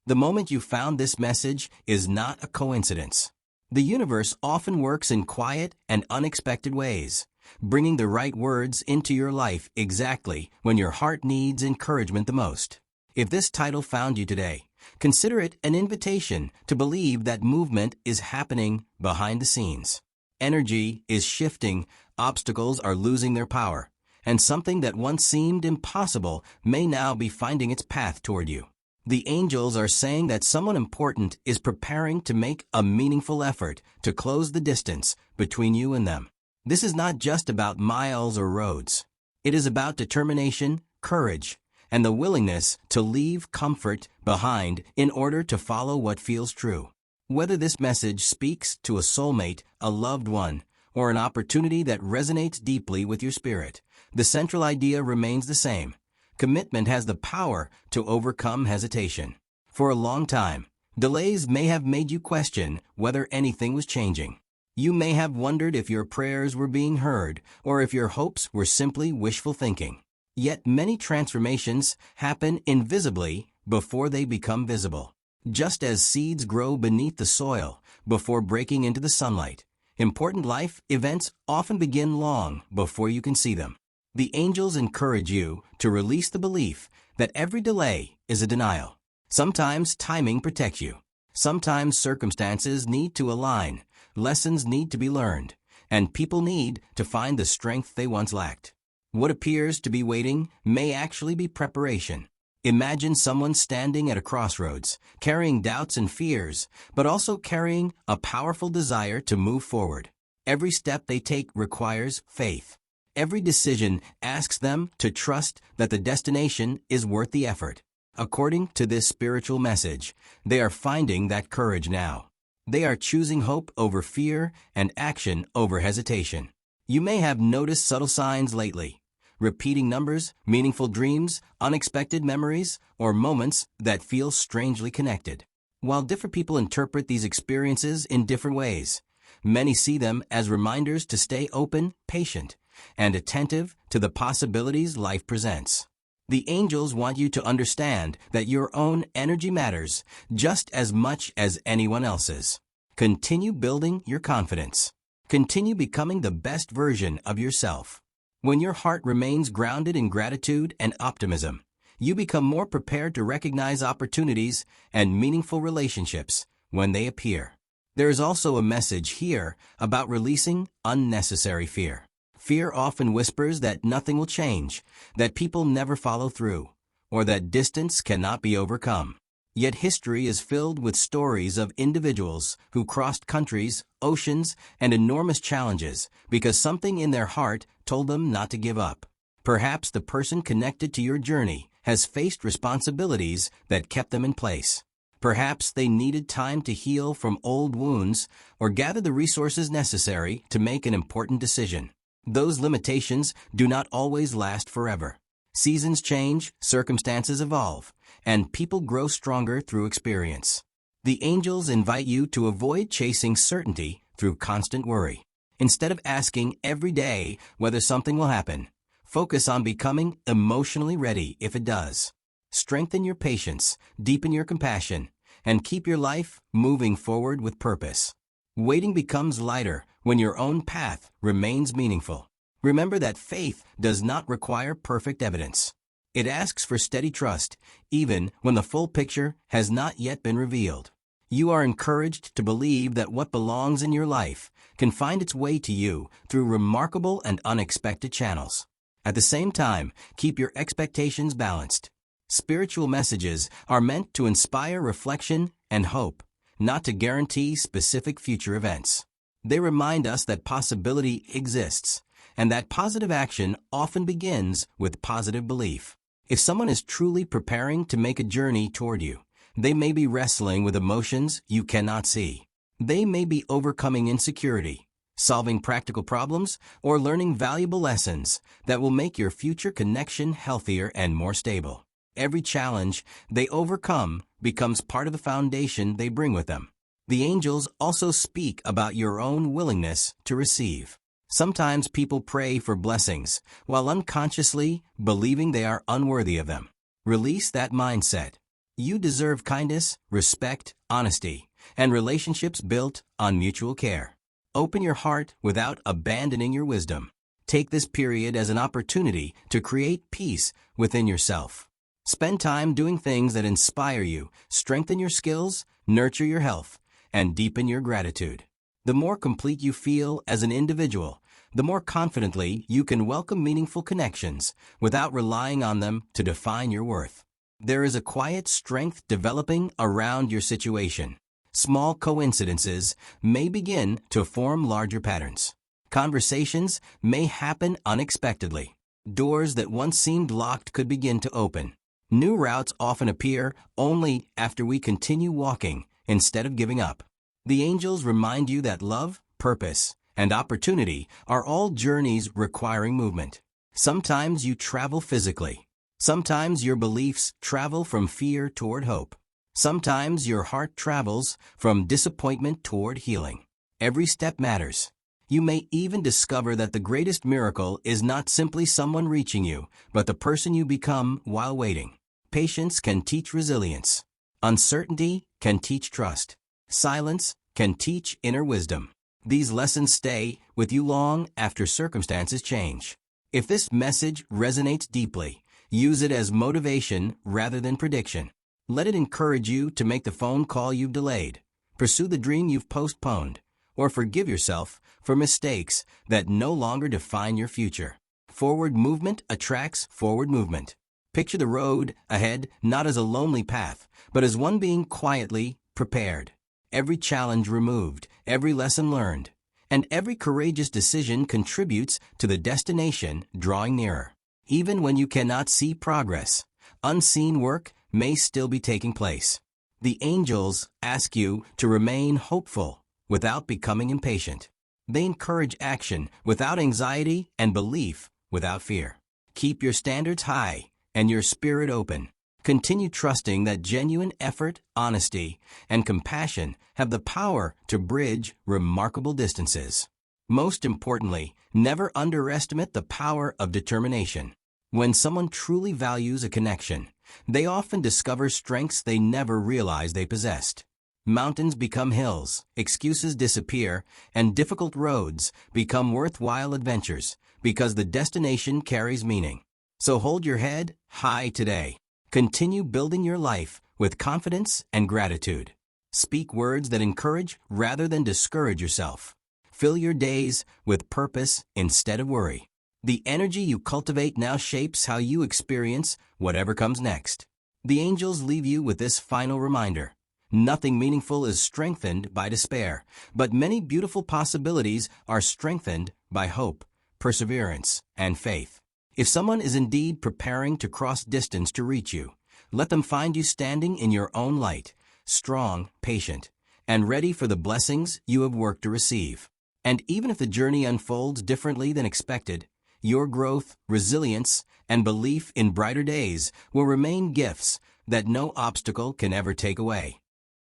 The moment you found this message is not a coincidence. The universe often works in quiet and unexpected ways, bringing the right words into your life exactly when your heart needs encouragement the most. If this title found you today, consider it an invitation to believe that movement is happening behind the scenes. Energy is shifting, obstacles are losing their power, and something that once seemed impossible may now be finding its path toward you. The angels are saying that someone important is preparing to make a meaningful effort to close the distance between you and them. This is not just about miles or roads. It is about determination, courage, and the willingness to leave comfort behind in order to follow what feels true. Whether this message speaks to a soulmate, a loved one, or an opportunity that resonates deeply with your spirit, the central idea remains the same. Commitment has the power to overcome hesitation. For a long time, delays may have made you question whether anything was changing. You may have wondered if your prayers were being heard or if your hopes were simply wishful thinking. Yet many transformations happen invisibly before they become visible. Just as seeds grow beneath the soil before breaking into the sunlight, important life events often begin long before you can see them. The angels encourage you to release the belief that every delay is a denial. Sometimes timing protects you. Sometimes circumstances need to align, lessons need to be learned, and people need to find the strength they once lacked. What appears to be waiting may actually be preparation. Imagine someone standing at a crossroads, carrying doubts and fears, but also carrying a powerful desire to move forward. Every step they take requires faith. Every decision asks them to trust that the destination is worth the effort. According to this spiritual message, they are finding that courage now. They are choosing hope over fear and action over hesitation. You may have noticed subtle signs lately. Repeating numbers, meaningful dreams, unexpected memories, or moments that feel strangely connected. While different people interpret these experiences in different ways, many see them as reminders to stay open, patient, and attentive to the possibilities life presents. The angels want you to understand that your own energy matters just as much as anyone else's. Continue building your confidence. Continue becoming the best version of yourself. When your heart remains grounded in gratitude and optimism, you become more prepared to recognize opportunities and meaningful relationships when they appear. There is also a message here about releasing unnecessary fear. Fear often whispers that nothing will change, that people never follow through, or that distance cannot be overcome. Yet history is filled with stories of individuals who crossed countries, oceans, and enormous challenges because something in their heart told them not to give up. Perhaps the person connected to your journey has faced responsibilities that kept them in place. Perhaps they needed time to heal from old wounds or gather the resources necessary to make an important decision. Those limitations do not always last forever. Seasons change, circumstances evolve, and people grow stronger through experience. The angels invite you to avoid chasing certainty through constant worry. Instead of asking every day whether something will happen, focus on becoming emotionally ready if it does. Strengthen your patience, deepen your compassion, and keep your life moving forward with purpose. Waiting becomes lighter when your own path remains meaningful. Remember that faith does not require perfect evidence. It asks for steady trust, even when the full picture has not yet been revealed. You are encouraged to believe that what belongs in your life can find its way to you through remarkable and unexpected channels. At the same time, keep your expectations balanced. Spiritual messages are meant to inspire reflection and hope, not to guarantee specific future events. They remind us that possibility exists, and that positive action often begins with positive belief. If someone is truly preparing to make a journey toward you, they may be wrestling with emotions you cannot see. They may be overcoming insecurity, solving practical problems, or learning valuable lessons that will make your future connection healthier and more stable. Every challenge they overcome becomes part of the foundation they bring with them. The angels also speak about your own willingness to receive. Sometimes people pray for blessings while unconsciously believing they are unworthy of them. Release that mindset. You deserve kindness, respect, honesty, and relationships built on mutual care. Open your heart without abandoning your wisdom. Take this period as an opportunity to create peace within yourself. Spend time doing things that inspire you, strengthen your skills, nurture your health, and deepen your gratitude. The more complete you feel as an individual, the more confidently you can welcome meaningful connections without relying on them to define your worth. There is a quiet strength developing around your situation. Small coincidences may begin to form larger patterns. Conversations may happen unexpectedly. Doors that once seemed locked could begin to open. New routes often appear only after we continue walking instead of giving up. The angels remind you that love, purpose, and opportunity are all journeys requiring movement. Sometimes you travel physically. Sometimes your beliefs travel from fear toward hope. Sometimes your heart travels from disappointment toward healing. Every step matters. You may even discover that the greatest miracle is not simply someone reaching you, but the person you become while waiting. Patience can teach resilience. Uncertainty can teach trust. Silence can teach inner wisdom. These lessons stay with you long after circumstances change. If this message resonates deeply, use it as motivation rather than prediction. Let it encourage you to make the phone call you've delayed, pursue the dream you've postponed, or forgive yourself for mistakes that no longer define your future. Forward movement attracts forward movement. Picture the road ahead not as a lonely path, but as one being quietly prepared. Every challenge removed, every lesson learned, and every courageous decision contributes to the destination drawing nearer. Even when you cannot see progress, unseen work may still be taking place. The angels ask you to remain hopeful without becoming impatient. They encourage action without anxiety and belief without fear. Keep your standards high and your spirit open. Continue trusting that genuine effort, honesty, and compassion have the power to bridge remarkable distances. Most importantly, never underestimate the power of determination. When someone truly values a connection, they often discover strengths they never realized they possessed. Mountains become hills, excuses disappear, and difficult roads become worthwhile adventures because the destination carries meaning. So hold your head high today. Continue building your life with confidence and gratitude. Speak words that encourage rather than discourage yourself. Fill your days with purpose instead of worry. The energy you cultivate now shapes how you experience whatever comes next. The angels leave you with this final reminder. Nothing meaningful is strengthened by despair, but many beautiful possibilities are strengthened by hope, perseverance, and faith. If someone is indeed preparing to cross distance to reach you, let them find you standing in your own light, strong, patient, and ready for the blessings you have worked to receive. And even if the journey unfolds differently than expected, your growth, resilience, and belief in brighter days will remain gifts that no obstacle can ever take away.